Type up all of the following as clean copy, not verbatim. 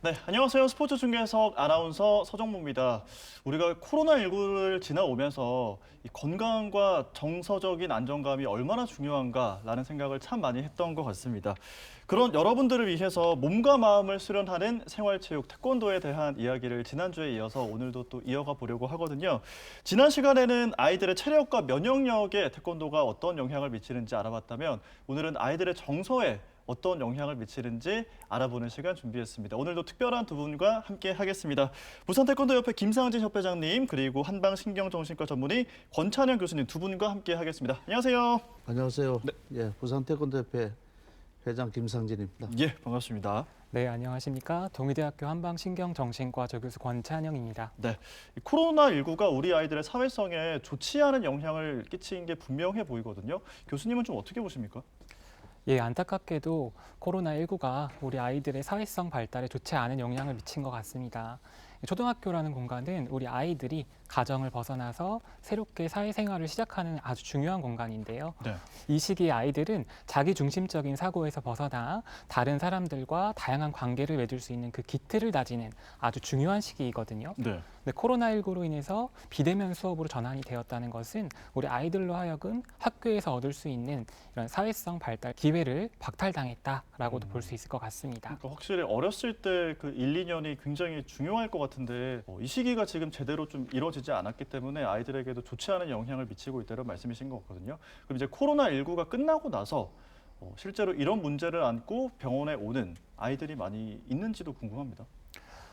네, 안녕하세요. 스포츠 중계석 아나운서 서정무입니다. 우리가 코로나19를 지나오면서 이 건강과 정서적인 안정감이 얼마나 중요한가라는 생각을 참 많이 했던 것 같습니다. 그런 여러분들을 위해서 몸과 마음을 수련하는 생활체육 태권도에 대한 이야기를 지난주에 이어서 오늘도 또 이어가 보려고 하거든요. 지난 시간에는 아이들의 체력과 면역력에 태권도가 어떤 영향을 미치는지 알아봤다면 오늘은 아이들의 정서에 어떤 영향을 미치는지 알아보는 시간 준비했습니다. 오늘도 특별한 두 분과 함께 하겠습니다. 부산태권도협회 김상진 협회장님 그리고 한방신경정신과 전문의 권찬영 교수님 두 분과 함께 하겠습니다. 안녕하세요. 안녕하세요. 네. 예, 부산태권도협회 회장 김상진입니다. 예, 반갑습니다. 네, 안녕하십니까. 동의대학교 한방신경정신과 조교수 권찬영입니다. 네, 이 코로나19가 우리 아이들의 사회성에 좋지 않은 영향을 끼친 게 분명해 보이거든요. 교수님은 좀 어떻게 보십니까? 예, 안타깝게도 코로나19가 우리 아이들의 사회성 발달에 좋지 않은 영향을 미친 것 같습니다. 초등학교라는 공간은 우리 아이들이 가정을 벗어나서 새롭게 사회생활을 시작하는 아주 중요한 공간인데요. 네. 이 시기에 아이들은 자기 중심적인 사고에서 벗어나 다른 사람들과 다양한 관계를 맺을 수 있는 그 기틀을 다지는 아주 중요한 시기이거든요. 네. 근데 코로나19로 인해서 비대면 수업으로 전환이 되었다는 것은 우리 아이들로 하여금 학교에서 얻을 수 있는 이런 사회성 발달 기회를 박탈당했다라고도 볼 수 있을 것 같습니다. 그러니까 확실히 어렸을 때 그 1, 2년이 굉장히 중요할 것 같은데 이 시기가 지금 제대로 좀 이루어지지 않았기 때문에 아이들에게도 좋지 않은 영향을 미치고 있다는 말씀이신 것 같거든요. 그럼 이제 코로나19가 끝나고 나서 실제로 이런 문제를 안고 병원에 오는 아이들이 많이 있는지도 궁금합니다.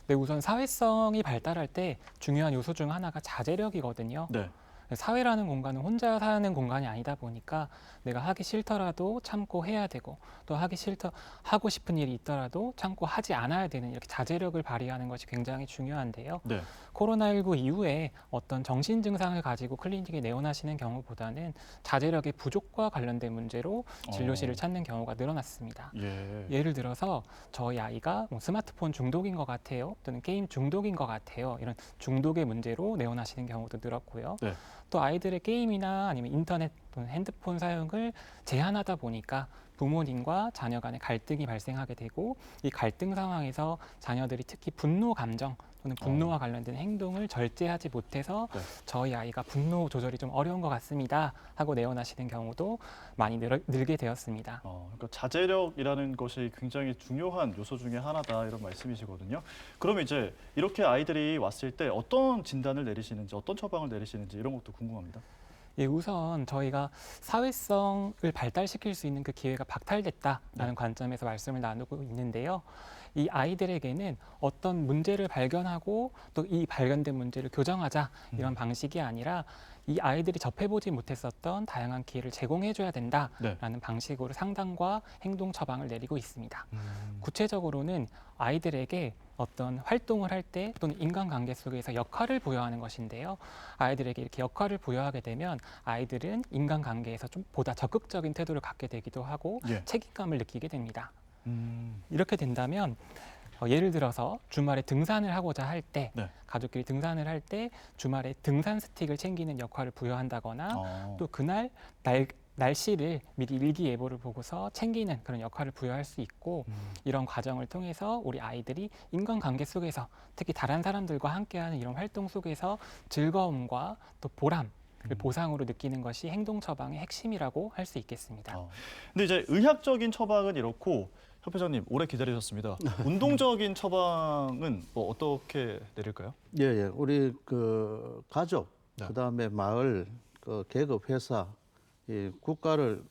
네, 우선 사회성이 발달할 때 중요한 요소 중 하나가 자제력이거든요. 네. 사회라는 공간은 혼자 사는 공간이 아니다 보니까 내가 하기 싫더라도 참고 해야 되고 또 하고 싶은 일이 있더라도 참고 하지 않아야 되는 이렇게 자제력을 발휘하는 것이 굉장히 중요한데요. 네. 코로나19 이후에 어떤 정신 증상을 가지고 클리닉에 내원하시는 경우보다는 자제력의 부족과 관련된 문제로 진료실을 찾는 경우가 늘어났습니다. 예. 예를 들어서 저희 아이가 뭐 스마트폰 중독인 것 같아요 또는 게임 중독인 것 같아요 이런 중독의 문제로 내원하시는 경우도 늘었고요. 네. 또 아이들의 게임이나 아니면 인터넷 또는 핸드폰 사용을 제한하다 보니까 부모님과 자녀 간의 갈등이 발생하게 되고 이 갈등 상황에서 자녀들이 특히 분노 감정 또는 분노와 관련된 행동을 절제하지 못해서 네. 저희 아이가 분노 조절이 좀 어려운 것 같습니다 하고 내원하시는 경우도 많이 늘게 되었습니다. 그러니까 자제력이라는 것이 굉장히 중요한 요소 중에 하나다 이런 말씀이시거든요. 그럼 이제 이렇게 아이들이 왔을 때 어떤 진단을 내리시는지 어떤 처방을 내리시는지 이런 것도 궁금합니다. 예, 우선 저희가 사회성을 발달시킬 수 있는 그 기회가 박탈됐다라는 관점에서 말씀을 나누고 있는데요. 이 아이들에게는 어떤 문제를 발견하고 또 이 발견된 문제를 교정하자 이런 방식이 아니라 이 아이들이 접해보지 못했었던 다양한 기회를 제공해줘야 된다라는 방식으로 상담과 행동 처방을 내리고 있습니다. 구체적으로는 아이들에게 어떤 활동을 할 때 또는 인간관계 속에서 역할을 부여하는 것인데요. 아이들에게 이렇게 역할을 부여하게 되면 아이들은 인간관계에서 좀 보다 적극적인 태도를 갖게 되기도 하고 책임감을 느끼게 됩니다. 이렇게 된다면 예를 들어서 주말에 등산을 하고자 할 때 가족끼리 등산을 할 때 주말에 등산 스틱을 챙기는 역할을 부여한다거나 또 그날 날씨를 미리 일기예보를 보고서 챙기는 그런 역할을 부여할 수 있고 이런 과정을 통해서 우리 아이들이 인간관계 속에서 특히 다른 사람들과 함께하는 이런 활동 속에서 즐거움과 또 보람 보상으로 느끼는 것이 행동 처방의 핵심이라고 할 수 있겠습니다. 근데 이제 의학적인 처방은 이렇고 협회장님 오래 기다리셨습니다. 운동적인 처방은 뭐 어떻게 내릴까요? 예, 예. 우리 그 가족, 그다음에 마을, 그 계급, 회사, 이 국가를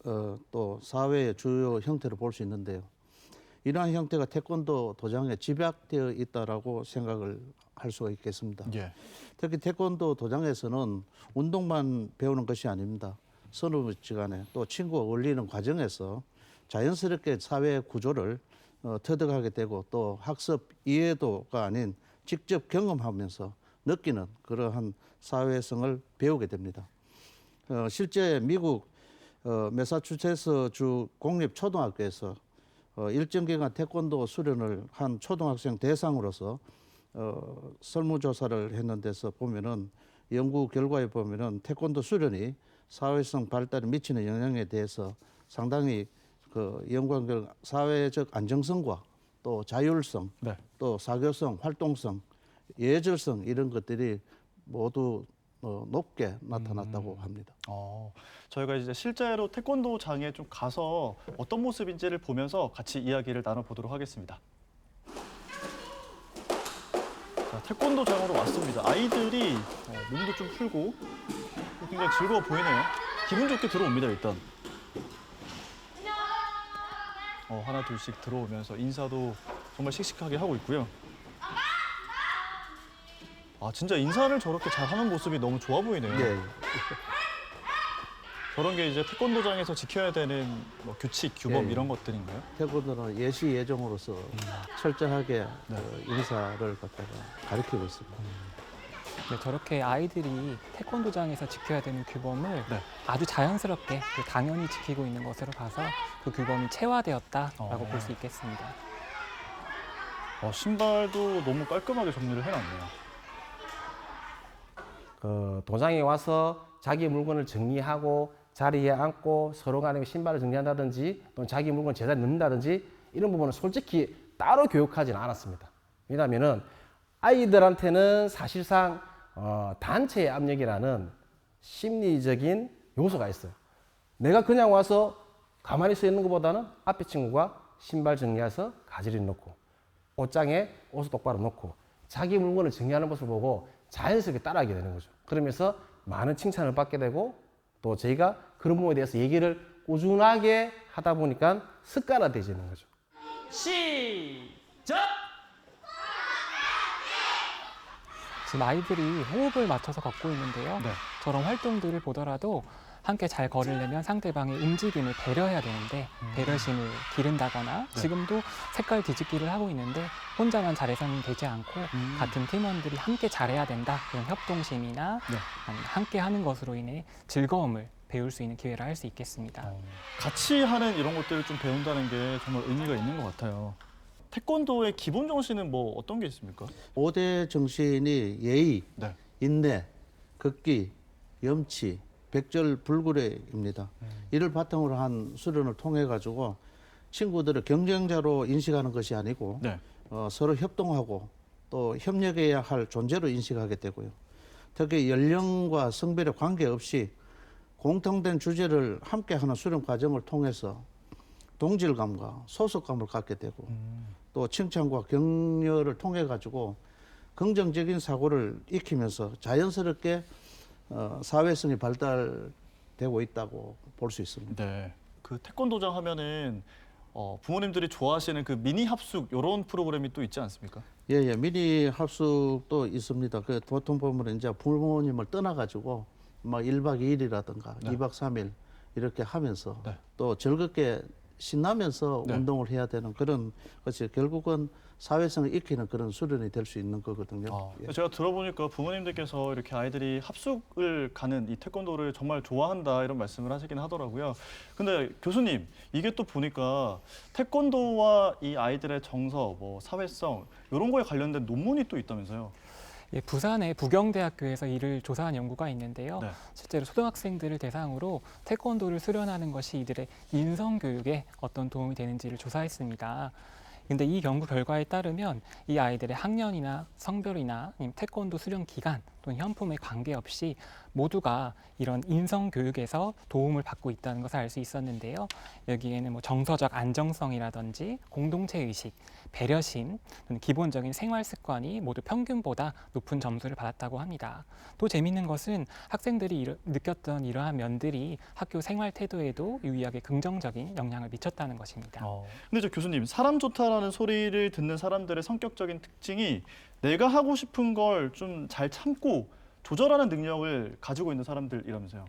또 사회의 주요 형태로 볼 수 있는데요. 이러한 형태가 태권도 도장에 집약되어 있다라고 생각을 할 수가 있겠습니다. 특히 태권도 도장에서는 운동만 배우는 것이 아닙니다. 선후지간에 또 친구와 어울리는 과정에서 자연스럽게 사회 구조를 터득하게 되고 또 학습 이해도가 아닌 직접 경험하면서 느끼는 그러한 사회성을 배우게 됩니다. 실제 미국 매사추세츠 주 공립초등학교에서 일정 기간 태권도 수련을 한 초등학생 대상으로서 설문조사를 했는 데서 보면은 연구 결과에 보면은 태권도 수련이 사회성 발달에 미치는 영향에 대해서 상당히 그 연구한 결과 사회적 안정성과 또 자율성, 네. 또 사교성, 활동성, 예절성 이런 것들이 모두 높게 나타났다고 합니다. 저희가 이제 실제로 태권도장에 좀 가서 어떤 모습인지를 보면서 같이 이야기를 나눠보도록 하겠습니다. 자, 태권도장으로 왔습니다. 아이들이 몸도 좀 풀고 굉장히 즐거워 보이네요. 기분 좋게 들어옵니다, 일단. 하나 둘씩 들어오면서 인사도 정말 씩씩하게 하고 있고요. 진짜 인사를 저렇게 잘하는 모습이 너무 좋아 보이네요. 네. 저런 게 이제 태권도장에서 지켜야 되는 뭐 규칙, 규범 예. 이런 것들인가요? 태권도는 예시 예정으로서 철저하게 네. 인사를 갖다가 가르치고 있습니다. 네, 저렇게 아이들이 태권도장에서 지켜야 되는 규범을 네. 아주 자연스럽게 당연히 지키고 있는 것으로 봐서 그 규범이 체화되었다라고 볼 수 있겠습니다. 신발도 너무 깔끔하게 정리를 해놨네요. 도장에 와서 자기 물건을 정리하고 자리에 앉고 서로 간에 신발을 정리한다든지 또는 자기 물건을 제자리에 넣는다든지 이런 부분은 솔직히 따로 교육하지는 않았습니다. 왜냐하면 아이들한테는 사실상 단체의 압력이라는 심리적인 요소가 있어요. 내가 그냥 와서 가만히 서 있는 것보다는 앞에 친구가 신발 정리해서 가지런히 놓고 옷장에 옷을 똑바로 놓고 자기 물건을 정리하는 것을 보고 자연스럽게 따라하게 되는 거죠. 그러면서 많은 칭찬을 받게 되고 또 저희가 그런 부분에 대해서 얘기를 꾸준하게 하다 보니까 습관화되지는 거죠. 시작! 지금 아이들이 호흡을 맞춰서 걷고 있는데요. 네. 저런 활동들을 보더라도 함께 잘 걸으려면 상대방의 움직임을 배려해야 되는데 배려심을 기른다거나 지금도 색깔 뒤집기를 하고 있는데 혼자만 잘해서는 되지 않고 같은 팀원들이 함께 잘해야 된다. 그런 협동심이나 네. 아니면 함께 하는 것으로 인해 즐거움을 배울 수 있는 기회를 할 수 있겠습니다. 같이 하는 이런 것들을 좀 배운다는 게 정말 의미가 있는 것 같아요. 태권도의 기본 정신은 뭐 어떤 게 있습니까? 5대 정신이 예의, 네. 인내, 극기, 염치, 백절불구레입니다. 이를 바탕으로 한 수련을 통해 가지고 친구들을 경쟁자로 인식하는 것이 아니고 네. 서로 협동하고 또 협력해야 할 존재로 인식하게 되고요. 특히 연령과 성별에 관계없이 공통된 주제를 함께하는 수련 과정을 통해서 동질감과 소속감을 갖게 되고 또 칭찬과 격려를 통해 가지고 긍정적인 사고를 익히면서 자연스럽게 사회성이 발달되고 있다고 볼 수 있습니다. 네. 그 태권도장 하면은 부모님들이 좋아하시는 그 미니 합숙 이런 프로그램이 또 있지 않습니까? 예, 미니 합숙도 있습니다. 그 보통 보면 이제 부모님을 떠나가지고 막 1박 2일이라든가 네. 2박 3일 이렇게 하면서 네. 또 즐겁게 신나면서 네. 운동을 해야 되는 그런 것이 결국은 사회성을 익히는 그런 수련이 될 수 있는 거거든요. 예. 제가 들어보니까 부모님들께서 이렇게 아이들이 합숙을 가는 이 태권도를 정말 좋아한다 이런 말씀을 하시긴 하더라고요. 근데 교수님, 이게 또 보니까 태권도와 이 아이들의 정서, 뭐 사회성 이런 거에 관련된 논문이 또 있다면서요? 예, 부산의 부경대학교에서 이를 조사한 연구가 있는데요. 네. 실제로 초등학생들을 대상으로 태권도를 수련하는 것이 이들의 인성 교육에 어떤 도움이 되는지를 조사했습니다. 근데 이 연구 결과에 따르면 이 아이들의 학년이나 성별이나 아니면 태권도 수련 기간 또는 현품에 관계없이 모두가 이런 인성 교육에서 도움을 받고 있다는 것을 알 수 있었는데요. 여기에는 뭐 정서적 안정성이라든지 공동체 의식, 배려심, 또는 기본적인 생활 습관이 모두 평균보다 높은 점수를 받았다고 합니다. 또 재미있는 것은 학생들이 느꼈던 이러한 면들이 학교 생활 태도에도 유의하게 긍정적인 영향을 미쳤다는 것입니다. 근데 저 교수님, 사람 좋다라는 소리를 듣는 사람들의 성격적인 특징이 내가 하고 싶은 걸 좀 잘 참고 조절하는 능력을 가지고 있는 사람들이라면서요?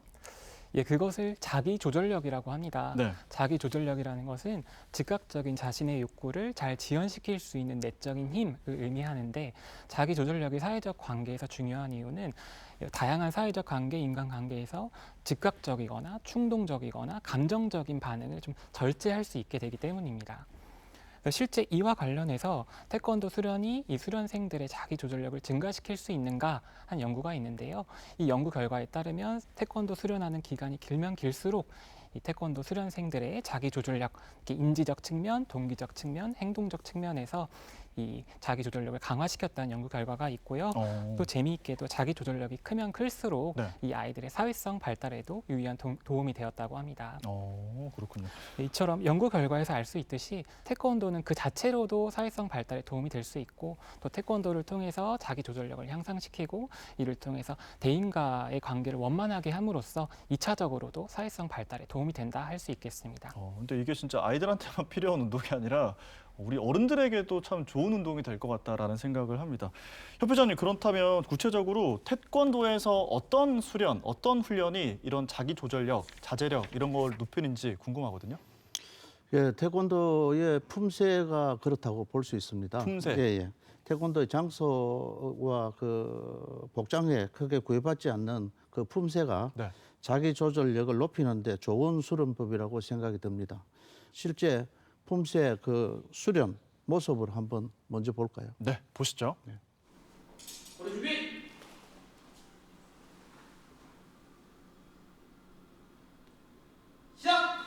예, 그것을 자기 조절력이라고 합니다. 네. 자기 조절력이라는 것은 즉각적인 자신의 욕구를 잘 지연시킬 수 있는 내적인 힘을 의미하는데 자기 조절력이 사회적 관계에서 중요한 이유는 다양한 사회적 관계, 인간관계에서 즉각적이거나 충동적이거나 감정적인 반응을 좀 절제할 수 있게 되기 때문입니다. 실제 이와 관련해서 태권도 수련이 이 수련생들의 자기 조절력을 증가시킬 수 있는가 한 연구가 있는데요. 이 연구 결과에 따르면 태권도 수련하는 기간이 길면 길수록 이 태권도 수련생들의 자기 조절력, 인지적 측면, 동기적 측면, 행동적 측면에서 이 자기 조절력을 강화시켰다는 연구 결과가 있고요. 또 재미있게도 자기 조절력이 크면 클수록 네. 이 아이들의 사회성 발달에도 유의한 도움이 되었다고 합니다. 그렇군요. 이처럼 연구 결과에서 알 수 있듯이 태권도는 그 자체로도 사회성 발달에 도움이 될 수 있고 또 태권도를 통해서 자기 조절력을 향상시키고 이를 통해서 대인과의 관계를 원만하게 함으로써 2차적으로도 사회성 발달에 도움이 된다 할 수 있겠습니다. 근데 이게 진짜 아이들한테만 필요한 운동이 아니라 우리 어른들에게도 참 좋은 운동이 될 것 같다라는 생각을 합니다. 협회장님, 그렇다면 구체적으로 태권도에서 어떤 수련, 어떤 훈련이 이런 자기 조절력, 자제력 이런 걸 높이는지 궁금하거든요. 예, 태권도의 품새가 그렇다고 볼 수 있습니다. 품새. 예. 태권도의 장소와 그 복장에 크게 구애받지 않는 그 품새가 네. 자기 조절력을 높이는 데 좋은 수련법이라고 생각이 듭니다. 실제 품새 그 수련 모습을 한번 먼저 볼까요? 네, 보시죠. 머리 준비. 시작.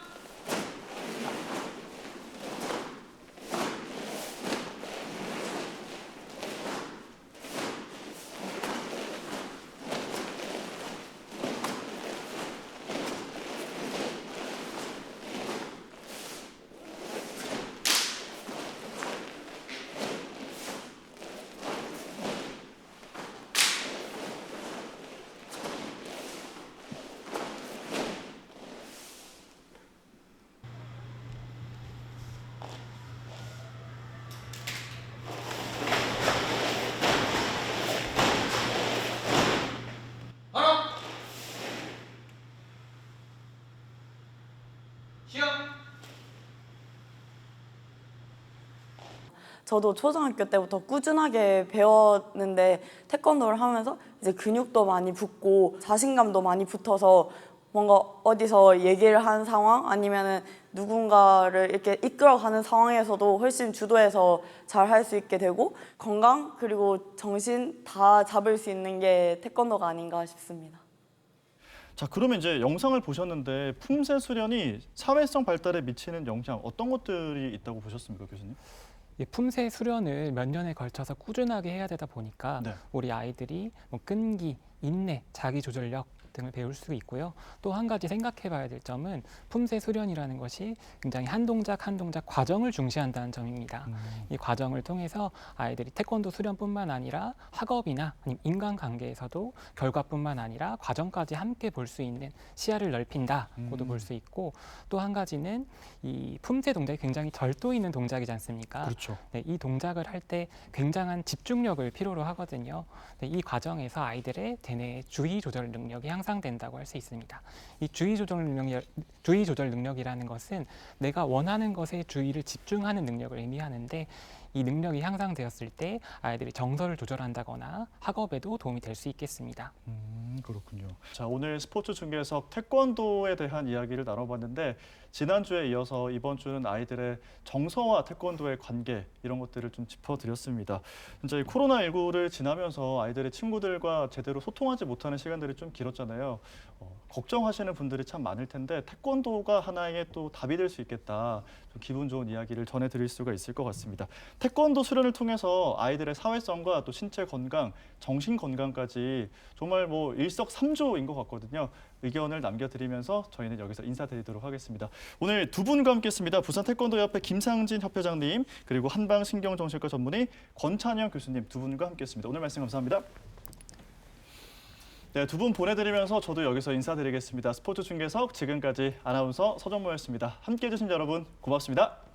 바로. 시작. 저도 초등학교 때부터 꾸준하게 배웠는데 태권도를 하면서 이제 근육도 많이 붙고 자신감도 많이 붙어서 뭔가 어디서 얘기를 하는 상황 아니면은 누군가를 이렇게 이끌어가는 상황에서도 훨씬 주도해서 잘 할 수 있게 되고 건강 그리고 정신 다 잡을 수 있는 게 태권도가 아닌가 싶습니다. 자, 그러면 이제 영상을 보셨는데 품새 수련이 사회성 발달에 미치는 영향 어떤 것들이 있다고 보셨습니까, 교수님? 이 품새 수련을 몇 년에 걸쳐서 꾸준하게 해야 되다 보니까 네. 우리 아이들이 뭐 끈기, 인내, 자기 조절력 등을 배울 수 있고요. 또 한 가지 생각해 봐야 될 점은 품새 수련이라는 것이 굉장히 한 동작 한 동작 과정을 중시한다는 점입니다. 이 과정을 통해서 아이들이 태권도 수련뿐만 아니라 학업이나 아니면 인간관계에서도 결과뿐만 아니라 과정까지 함께 볼 수 있는 시야를 넓힌다고도 볼 수 있고 또 한 가지는 이 품새 동작이 굉장히 절도 있는 동작이지 않습니까? 그렇죠. 네, 이 동작을 할 때 굉장한 집중력을 필요로 하거든요. 네, 이 과정에서 아이들의 대뇌 주의 조절 능력이 향상된다고 할 수 있습니다. 이 주의 조절 능력이라는 것은 내가 원하는 것에 주의를 집중하는 능력을 의미하는데 이 능력이 향상되었을 때 아이들이 정서를 조절한다거나 학업에도 도움이 될 수 있겠습니다. 그렇군요. 자, 오늘 스포츠 중계석 태권도에 대한 이야기를 나눠봤는데 지난주에 이어서 이번 주는 아이들의 정서와 태권도의 관계 이런 것들을 좀 짚어드렸습니다. 진짜 이 코로나19를 지나면서 아이들의 친구들과 제대로 소통하지 못하는 시간들이 좀 길었잖아요. 걱정하시는 분들이 참 많을 텐데 태권도가 하나의 또 답이 될 수 있겠다. 좀 기분 좋은 이야기를 전해드릴 수가 있을 것 같습니다. 태권도 수련을 통해서 아이들의 사회성과 또 신체 건강, 정신 건강까지 정말 뭐 일석삼조인 것 같거든요. 의견을 남겨드리면서 저희는 여기서 인사드리도록 하겠습니다. 오늘 두 분과 함께했습니다. 부산 태권도협회 김상진 협회장님 그리고 한방신경정신과 전문의 권찬영 교수님 두 분과 함께했습니다. 오늘 말씀 감사합니다. 네, 두 분 보내드리면서 저도 여기서 인사드리겠습니다. 스포츠 중계석 지금까지 아나운서 서정모였습니다. 함께해 주신 여러분 고맙습니다.